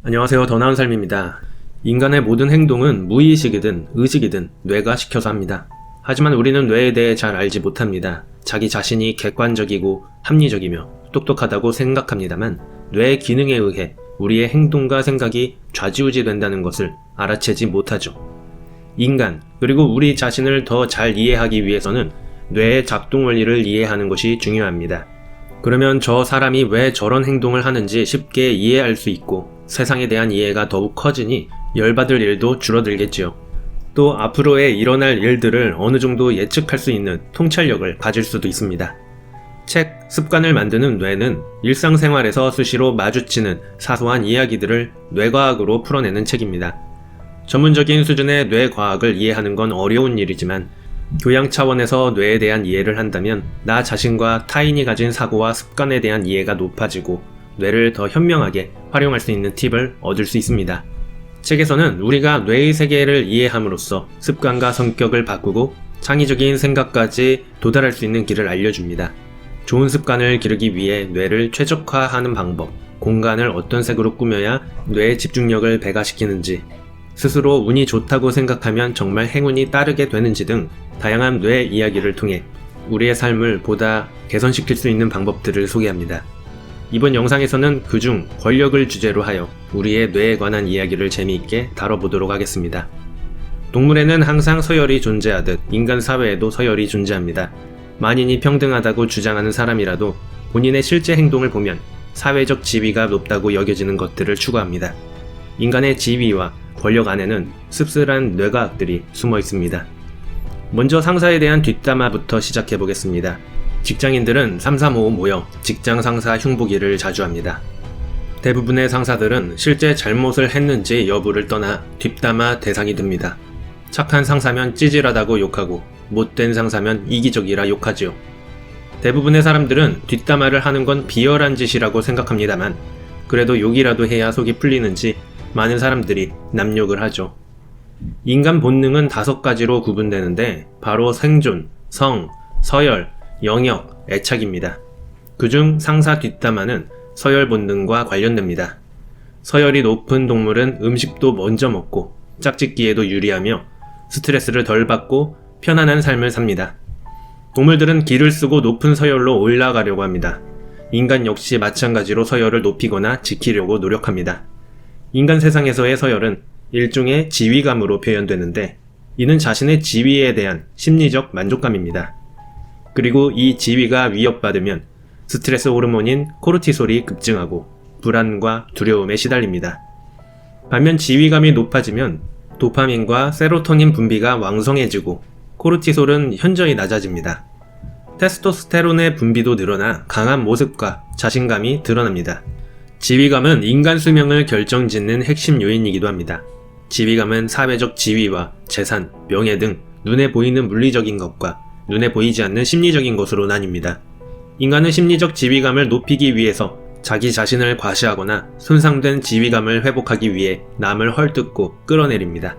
안녕하세요. 더 나은 삶입니다. 인간의 모든 행동은 무의식이든 의식이든 뇌가 시켜서 합니다. 하지만 우리는 뇌에 대해 잘 알지 못합니다. 자기 자신이 객관적이고 합리적이며 똑똑하다고 생각합니다만 뇌의 기능에 의해 우리의 행동과 생각이 좌지우지 된다는 것을 알아채지 못하죠. 인간, 그리고 우리 자신을 더 잘 이해하기 위해서는 뇌의 작동 원리를 이해하는 것이 중요합니다. 그러면 저 사람이 왜 저런 행동을 하는지 쉽게 이해할 수 있고 세상에 대한 이해가 더욱 커지니 열받을 일도 줄어들겠지요. 또 앞으로의 일어날 일들을 어느 정도 예측할 수 있는 통찰력을 가질 수도 있습니다. 책 습관을 만드는 뇌는 일상생활에서 수시로 마주치는 사소한 이야기들을 뇌과학으로 풀어내는 책입니다. 전문적인 수준의 뇌과학을 이해하는 건 어려운 일이지만 교양 차원에서 뇌에 대한 이해를 한다면 나 자신과 타인이 가진 사고와 습관에 대한 이해가 높아지고 뇌를 더 현명하게 활용할 수 있는 팁을 얻을 수 있습니다. 책에서는 우리가 뇌의 세계를 이해함으로써 습관과 성격을 바꾸고 창의적인 생각까지 도달할 수 있는 길을 알려줍니다. 좋은 습관을 기르기 위해 뇌를 최적화하는 방법, 공간을 어떤 색으로 꾸며야 뇌의 집중력을 배가시키는지, 스스로 운이 좋다고 생각하면 정말 행운이 따르게 되는지 등 다양한 뇌 이야기를 통해 우리의 삶을 보다 개선시킬 수 있는 방법들을 소개합니다. 이번 영상에서는 그중 권력을 주제로 하여 우리의 뇌에 관한 이야기를 재미있게 다뤄보도록 하겠습니다. 동물에는 항상 서열이 존재하듯 인간 사회에도 서열이 존재합니다. 만인이 평등하다고 주장하는 사람이라도 본인의 실제 행동을 보면 사회적 지위가 높다고 여겨지는 것들을 추구합니다. 인간의 지위와 권력 안에는 씁쓸한 뇌과학들이 숨어 있습니다. 먼저 상사에 대한 뒷담화부터 시작해보겠습니다. 직장인들은 335 모여 직장 상사 흉보기를 자주 합니다. 대부분의 상사들은 실제 잘못을 했는지 여부를 떠나 뒷담화 대상이 됩니다. 착한 상사면 찌질하다고 욕하고 못된 상사면 이기적이라 욕하지요. 대부분의 사람들은 뒷담화를 하는 건 비열한 짓이라고 생각합니다만 그래도 욕이라도 해야 속이 풀리는지 많은 사람들이 남욕을 하죠. 인간 본능은 5가지로 구분되는데 바로 생존, 성, 서열, 영역, 애착입니다. 그중 상사 뒷담화는 서열 본능과 관련됩니다. 서열이 높은 동물은 음식도 먼저 먹고 짝짓기에도 유리하며 스트레스를 덜 받고 편안한 삶을 삽니다. 동물들은 기를 쓰고 높은 서열로 올라가려고 합니다. 인간 역시 마찬가지로 서열을 높이거나 지키려고 노력합니다. 인간 세상에서의 서열은 일종의 지위감으로 표현되는데 이는 자신의 지위에 대한 심리적 만족감입니다. 그리고 이 지위가 위협받으면 스트레스 호르몬인 코르티솔이 급증하고 불안과 두려움에 시달립니다. 반면 지위감이 높아지면 도파민과 세로토닌 분비가 왕성해지고 코르티솔은 현저히 낮아집니다. 테스토스테론의 분비도 늘어나 강한 모습과 자신감이 드러납니다. 지위감은 인간 수명을 결정짓는 핵심 요인이기도 합니다. 지위감은 사회적 지위와 재산, 명예 등 눈에 보이는 물리적인 것과 눈에 보이지 않는 심리적인 것으로 나뉩니다. 인간은 심리적 지위감을 높이기 위해서 자기 자신을 과시하거나 손상된 지위감을 회복하기 위해 남을 헐뜯고 끌어내립니다.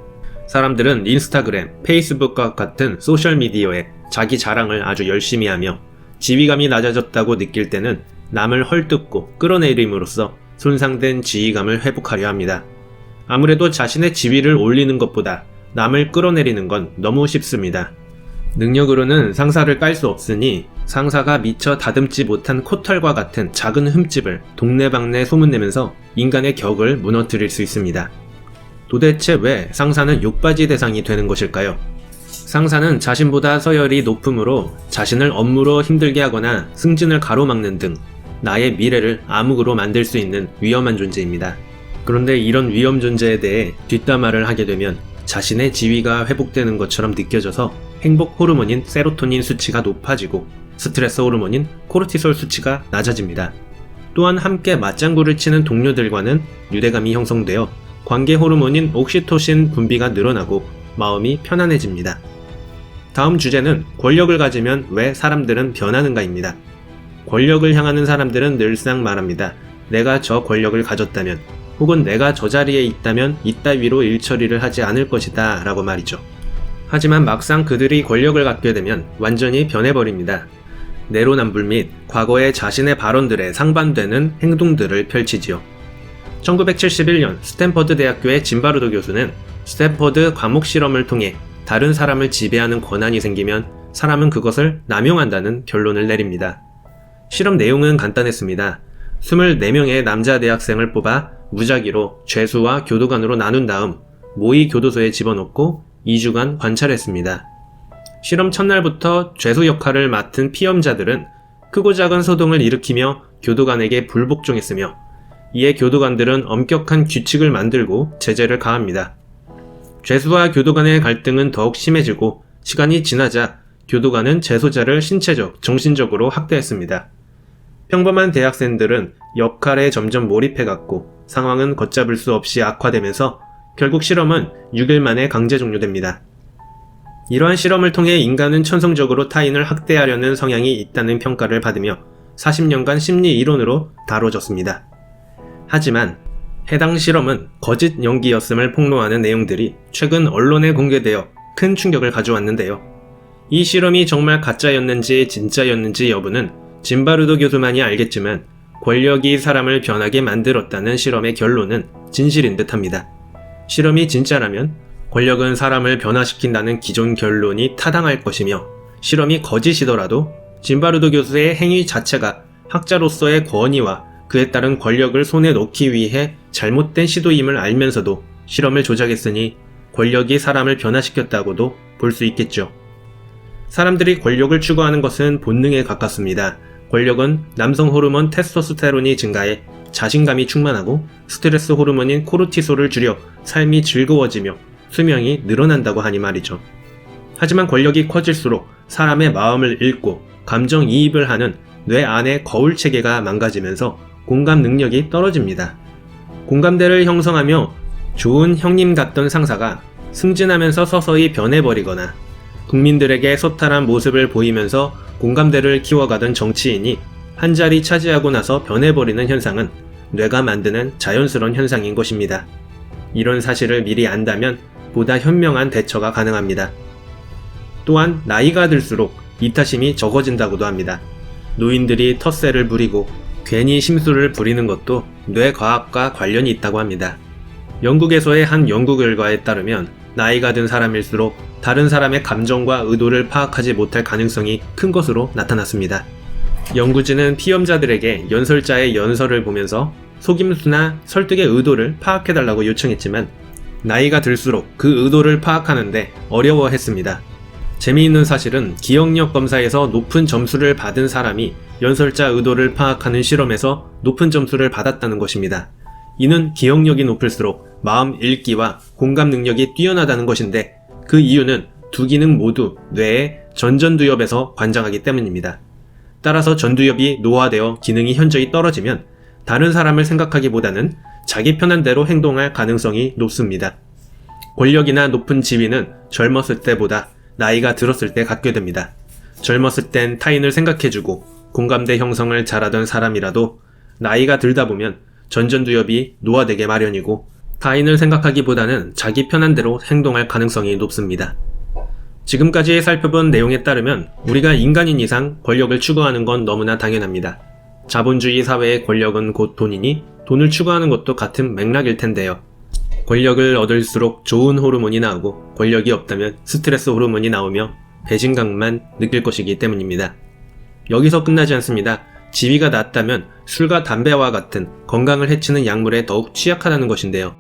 사람들은 인스타그램, 페이스북과 같은 소셜미디어에 자기 자랑을 아주 열심히 하며 지위감이 낮아졌다고 느낄 때는 남을 헐뜯고 끌어내림으로써 손상된 지위감을 회복하려 합니다. 아무래도 자신의 지위를 올리는 것보다 남을 끌어내리는 건 너무 쉽습니다. 능력으로는 상사를 깔 수 없으니 상사가 미처 다듬지 못한 코털과 같은 작은 흠집을 동네방네 소문내면서 인간의 격을 무너뜨릴 수 있습니다. 도대체 왜 상사는 욕받이 대상이 되는 것일까요? 상사는 자신보다 서열이 높으므로 자신을 업무로 힘들게 하거나 승진을 가로막는 등 나의 미래를 암흑으로 만들 수 있는 위험한 존재입니다. 그런데 이런 위험 존재에 대해 뒷담화를 하게 되면 자신의 지위가 회복되는 것처럼 느껴져서 행복 호르몬인 세로토닌 수치가 높아지고 스트레스 호르몬인 코르티솔 수치가 낮아집니다. 또한 함께 맞장구를 치는 동료들과는 유대감이 형성되어 관계 호르몬인 옥시토신 분비가 늘어나고 마음이 편안해집니다. 다음 주제는 권력을 가지면 왜 사람들은 변하는가입니다. 권력을 향하는 사람들은 늘상 말합니다. 내가 저 권력을 가졌다면 혹은 내가 저 자리에 있다면 이따위로 일처리를 하지 않을 것이다 라고 말이죠. 하지만 막상 그들이 권력을 갖게 되면 완전히 변해버립니다. 내로남불 및 과거의 자신의 발언들에 상반되는 행동들을 펼치지요. 1971년 스탠퍼드 대학교의 짐바르도 교수는 스탠퍼드 과목 실험을 통해 다른 사람을 지배하는 권한이 생기면 사람은 그것을 남용한다는 결론을 내립니다. 실험 내용은 간단했습니다. 24명의 남자 대학생을 뽑아 무작위로 죄수와 교도관으로 나눈 다음 모의 교도소에 집어넣고 2주간 관찰했습니다. 실험 첫날부터 죄수 역할을 맡은 피험자들은 크고 작은 소동을 일으키며 교도관에게 불복종했으며 이에 교도관들은 엄격한 규칙을 만들고 제재를 가합니다. 죄수와 교도관의 갈등은 더욱 심해지고 시간이 지나자 교도관은 재소자를 신체적, 정신적으로 학대했습니다. 평범한 대학생들은 역할에 점점 몰입해갔고 상황은 걷잡을 수 없이 악화되면서 결국 실험은 6일 만에 강제 종료됩니다. 이러한 실험을 통해 인간은 천성적으로 타인을 학대하려는 성향이 있다는 평가를 받으며 40년간 심리 이론으로 다뤄졌습니다. 하지만 해당 실험은 거짓 연기였음을 폭로하는 내용들이 최근 언론에 공개되어 큰 충격을 가져왔는데요. 이 실험이 정말 가짜였는지 진짜였는지 여부는 짐바르도 교수만이 알겠지만 권력이 사람을 변하게 만들었다는 실험의 결론은 진실인 듯합니다. 실험이 진짜라면 권력은 사람을 변화시킨다는 기존 결론이 타당할 것이며 실험이 거짓이더라도 짐바르도 교수의 행위 자체가 학자로서의 권위와 그에 따른 권력을 손에 놓기 위해 잘못된 시도임을 알면서도 실험을 조작했으니 권력이 사람을 변화시켰다고도 볼 수 있겠죠. 사람들이 권력을 추구하는 것은 본능에 가깝습니다. 권력은 남성 호르몬 테스토스테론이 증가해 자신감이 충만하고 스트레스 호르몬인 코르티솔을 줄여 삶이 즐거워지며 수명이 늘어난다고 하니 말이죠. 하지만 권력이 커질수록 사람의 마음을 읽고 감정이입을 하는 뇌 안의 거울 체계가 망가지면서 공감 능력이 떨어집니다. 공감대를 형성하며 좋은 형님 같던 상사가 승진하면서 서서히 변해버리거나 국민들에게 소탈한 모습을 보이면서 공감대를 키워가던 정치인이 한 자리 차지하고 나서 변해버리는 현상은 뇌가 만드는 자연스러운 현상인 것입니다. 이런 사실을 미리 안다면 보다 현명한 대처가 가능합니다. 또한 나이가 들수록 이타심이 적어진다고도 합니다. 노인들이 텃세를 부리고 괜히 심술을 부리는 것도 뇌과학과 관련이 있다고 합니다. 영국에서의 한 연구 결과에 따르면 나이가 든 사람일수록 다른 사람의 감정과 의도를 파악하지 못할 가능성이 큰 것으로 나타났습니다. 연구진은 피험자들에게 연설자의 연설을 보면서 속임수나 설득의 의도를 파악해달라고 요청했지만 나이가 들수록 그 의도를 파악하는데 어려워했습니다. 재미있는 사실은 기억력 검사에서 높은 점수를 받은 사람이 연설자 의도를 파악하는 실험에서 높은 점수를 받았다는 것입니다. 이는 기억력이 높을수록 마음 읽기와 공감 능력이 뛰어나다는 것인데 그 이유는 두 기능 모두 뇌의 전전두엽에서 관장하기 때문입니다. 따라서 전두엽이 노화되어 기능이 현저히 떨어지면 다른 사람을 생각하기보다는 자기 편한 대로 행동할 가능성이 높습니다. 권력이나 높은 지위는 젊었을 때보다 나이가 들었을 때 갖게 됩니다. 젊었을 땐 타인을 생각해주고 공감대 형성을 잘하던 사람이라도 나이가 들다 보면 전전두엽이 노화되게 마련이고 타인을 생각하기보다는 자기 편한 대로 행동할 가능성이 높습니다. 지금까지 살펴본 내용에 따르면 우리가 인간인 이상 권력을 추구하는 건 너무나 당연합니다. 자본주의 사회의 권력은 곧 돈이니 돈을 추구하는 것도 같은 맥락일 텐데요. 권력을 얻을수록 좋은 호르몬이 나오고 권력이 없다면 스트레스 호르몬이 나오며 배신감만 느낄 것이기 때문입니다. 여기서 끝나지 않습니다. 지위가 낮다면 술과 담배와 같은 건강을 해치는 약물에 더욱 취약하다는 것인데요.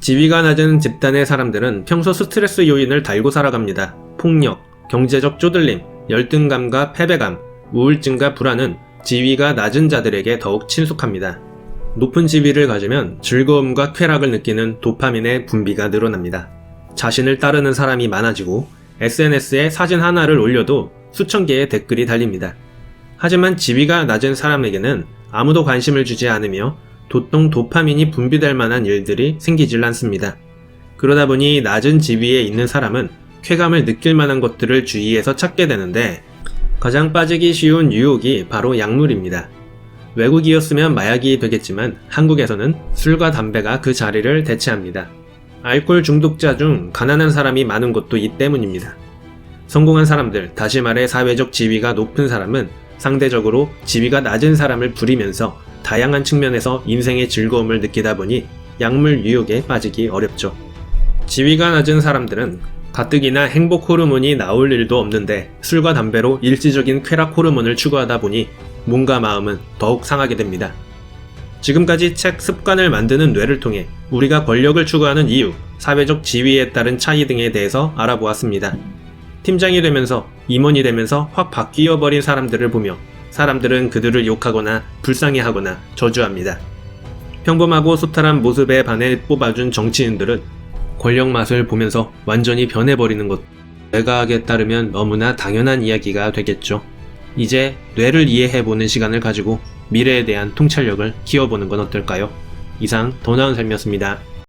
지위가 낮은 집단의 사람들은 평소 스트레스 요인을 달고 살아갑니다. 폭력, 경제적 쪼들림, 열등감과 패배감, 우울증과 불안은 지위가 낮은 자들에게 더욱 친숙합니다. 높은 지위를 가지면 즐거움과 쾌락을 느끼는 도파민의 분비가 늘어납니다. 자신을 따르는 사람이 많아지고 SNS에 사진 하나를 올려도 수천 개의 댓글이 달립니다. 하지만 지위가 낮은 사람에게는 아무도 관심을 주지 않으며 도통 도파민이 분비될 만한 일들이 생기질 않습니다. 그러다 보니 낮은 지위에 있는 사람은 쾌감을 느낄 만한 것들을 주위에서 찾게 되는데 가장 빠지기 쉬운 유혹이 바로 약물입니다. 외국이었으면 마약이 되겠지만 한국에서는 술과 담배가 그 자리를 대체합니다. 알코올 중독자 중 가난한 사람이 많은 것도 이 때문입니다. 성공한 사람들, 다시 말해 사회적 지위가 높은 사람은 상대적으로 지위가 낮은 사람을 부리면서 다양한 측면에서 인생의 즐거움을 느끼다 보니 약물 유혹에 빠지기 어렵죠. 지위가 낮은 사람들은 가뜩이나 행복 호르몬이 나올 일도 없는데 술과 담배로 일시적인 쾌락 호르몬을 추구하다 보니 몸과 마음은 더욱 상하게 됩니다. 지금까지 책 습관을 만드는 뇌를 통해 우리가 권력을 추구하는 이유, 사회적 지위에 따른 차이 등에 대해서 알아보았습니다. 팀장이 되면서 임원이 되면서 확 바뀌어버린 사람들을 보며 사람들은 그들을 욕하거나 불쌍해하거나 저주합니다. 평범하고 소탈한 모습에 반해 뽑아준 정치인들은 권력 맛을 보면서 완전히 변해버리는 것, 뇌과학에 따르면 너무나 당연한 이야기가 되겠죠. 이제 뇌를 이해해보는 시간을 가지고 미래에 대한 통찰력을 키워보는 건 어떨까요? 이상 더 나은 삶이었습니다.